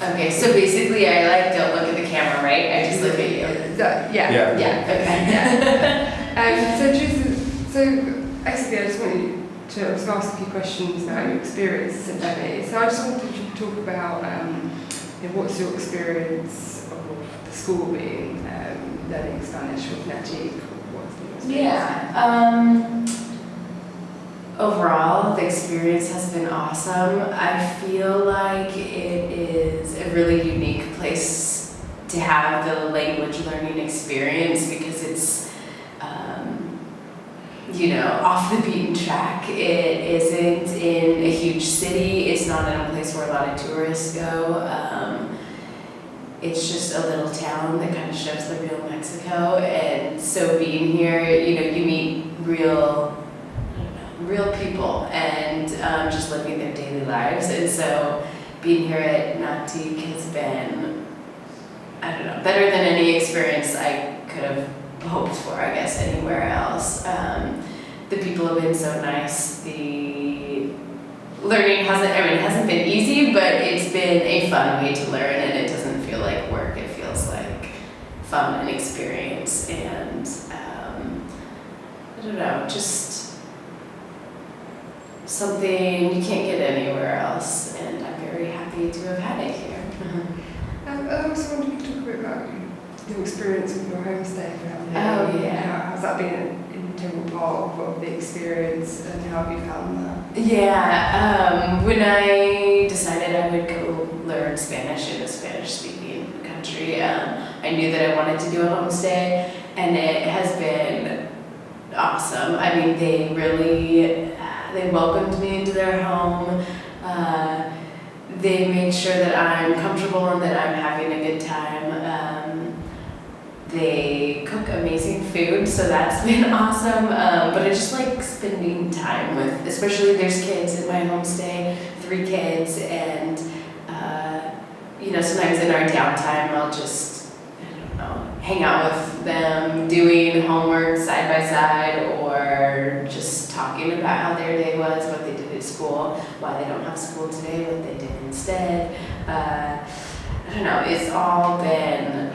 Okay, so basically I like don't look at the camera, right? I just look at you. Yeah. Okay. So basically I just wanted you to ask a few questions about your experience essentially. So I just wanted you to talk about what's your experience of the school being, learning Spanish with Natik? What's the experience? Overall, the experience has been awesome. I feel like it is a really unique place to have the language learning experience because it's, off the beaten track. It isn't in a huge city. It's not in a place where a lot of tourists go. It's just a little town that kind of shows the real Mexico. And so being here, you meet real people and just living their daily lives. And so being here at Natik has been, better than any experience I could have hoped for, I guess, anywhere else. The people have been so nice. The learning it hasn't been easy, but it's been a fun way to learn, and it doesn't feel like work. It feels like fun and experience, and just something you can't get anywhere else, and I'm very happy to have had it here. I also wanted you to talk a bit about your experience with your homestay family. Oh, yeah. How's that been an integral part of the experience, and how have you found that? Yeah, when I decided I would go learn Spanish in a Spanish-speaking country, I knew that I wanted to do a homestay, and it has been awesome. I mean, they welcomed me into their home. They make sure that I'm comfortable and that I'm having a good time. They cook amazing food, so that's been awesome. But I just like spending time with, especially there's kids in my homestay, 3 kids, and sometimes in our downtime I'll just, hang out with them, doing homework side by side, or just talking about how their day was, what they did at school, why they don't have school today, what they did instead. It's all been,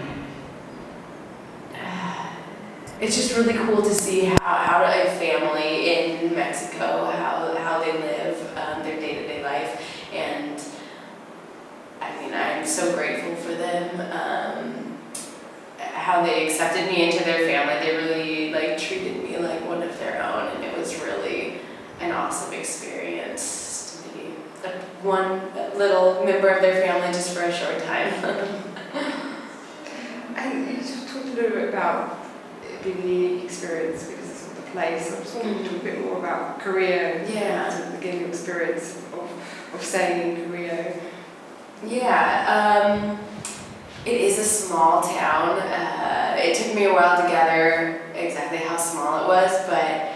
it's just really cool to see how a family in Mexico, how they live their day-to-day life, and I'm so grateful for them. How they accepted me into their family. They really treated me like one of their own, and it was really an awesome experience to be one little member of their family just for a short time. And you just talked a little bit about it being a unique experience because it's not the place. I just wanted to talk a bit more about Korea. Yeah. Sort of the beginning experience of staying in Korea. Yeah. It is a small town. It took me a while to gather exactly how small it was, but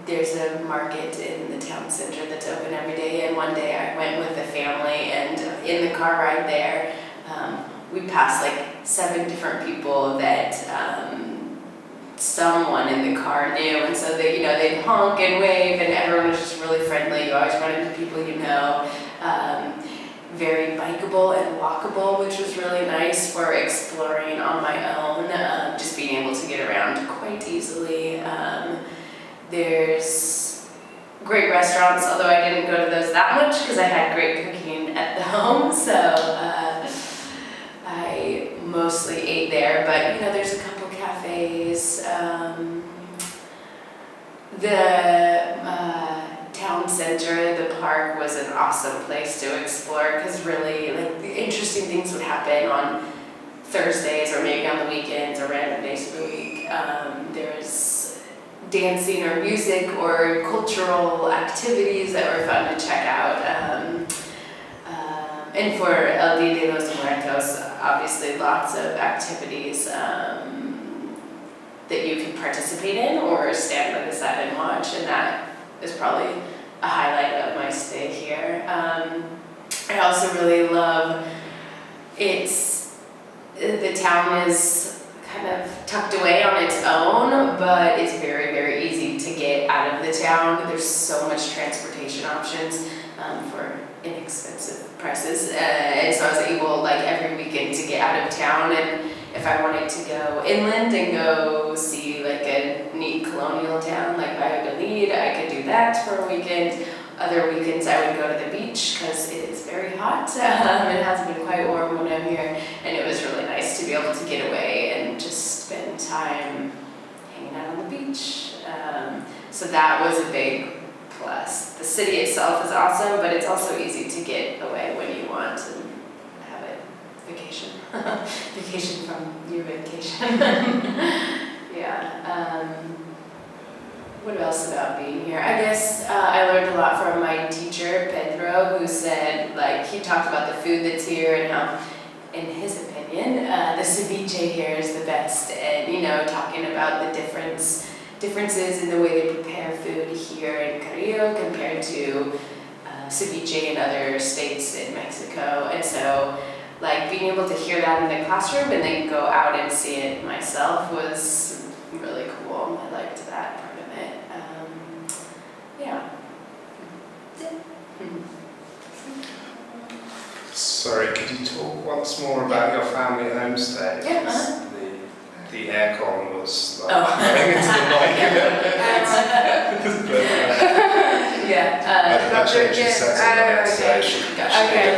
there's a market in the town center that's open every day, and one day I went with the family, and in the car ride there, we passed 7 different people that someone in the car knew, and so they'd honk and wave, and everyone was just really friendly. You always run into people you know. Very bikeable and walkable, which was really nice for exploring on my own, just being able to get around quite easily. There's great restaurants, although I didn't go to those that much because I had great cooking at the home, so I mostly ate there, but there's a couple cafes. The town center, the park was an awesome place to explore because really interesting things would happen on Thursdays or maybe on the weekends or random days of the week. There's dancing or music or cultural activities that were fun to check out. And for El Dia de los Muertos, obviously lots of activities that you can participate in or stand by the side and watch, and that is probably a highlight of my stay here. I also really love the town is kind of tucked away on its own, but it's very, very easy to get out of the town. There's so much transportation options for inexpensive prices, and so I was able, like, every weekend to get out of town, and if I wanted to go inland and go see like a neat colonial town like Valladolid, I could do that for a weekend. Other weekends I would go to the beach because it is very hot. It has been quite warm when I'm here, and it was really nice to be able to get away and just spend time hanging out on the beach. So that was a big plus. The city itself is awesome, but it's also easy to get away when you want and have a vacation. Vacation from your vacation. Yeah. What else about being here? I guess I learned a lot from my teacher, Pedro, who said, like, he talked about the food that's here and how, in his opinion, the ceviche here is the best. And, you know, talking about the differences in the way they prepare food here in Carrillo compared to ceviche in other states in Mexico. And so, like, being able to hear that in the classroom and then go out and see it myself was really cool. I liked that part of it. Yeah. Sorry, could you talk once more about your family homestay? Yeah. Because the aircon was like Oh. going into the mic. Yeah. That changes the setting, so okay. it should Gotcha. Okay,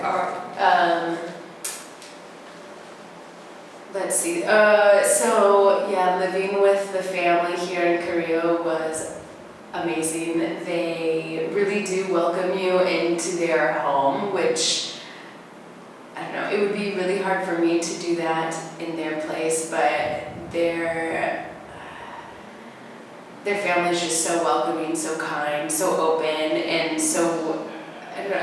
alright. Let's see. So yeah, living with the family here in Carrillo was amazing. They really do welcome you into their home, which, I don't know, it would be really hard for me to do that in their place, but their family is just so welcoming, so kind, so open, and so, I don't know,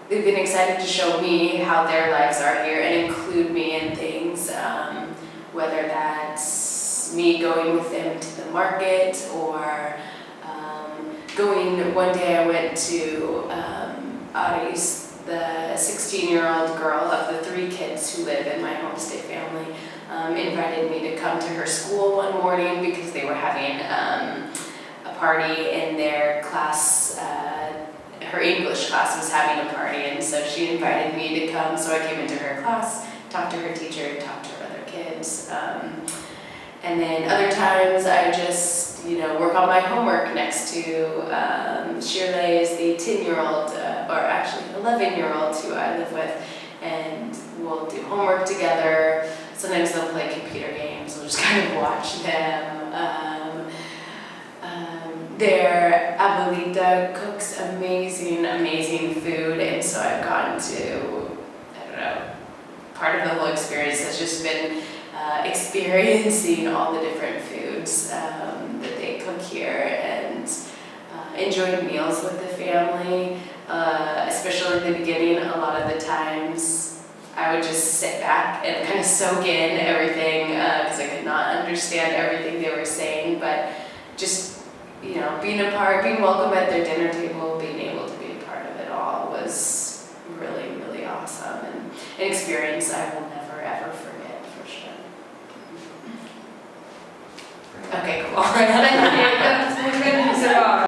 they've been excited to show me how their lives are here and include me in things, whether that's me going with them to the market or one day I went to Aris, the 16-year-old girl of the 3 kids who live in my homestay family, invited me to come to her school one morning because they were having a party in their class. Her English class was having a party, and so she invited me to come, so I came into her class, talked to her teacher, talked to her other kids. And then other times I just, work on my homework next to Shirley is the 10-year-old, or actually 11-year-old who I live with, and we'll do homework together. Sometimes they'll play computer games, we'll just kind of watch them. Their abuelita cooks amazing, amazing food, and so I've gotten to, part of the whole experience has just been experiencing all the different foods that they cook here and enjoying meals with the family, especially in the beginning. A lot of the times I would just sit back and kind of soak in everything because I could not understand everything they were saying, but just being welcome at their dinner table, being able to be a part of it all was really, really awesome, and an experience I will never, ever forget, for sure. Okay, cool. Thank you.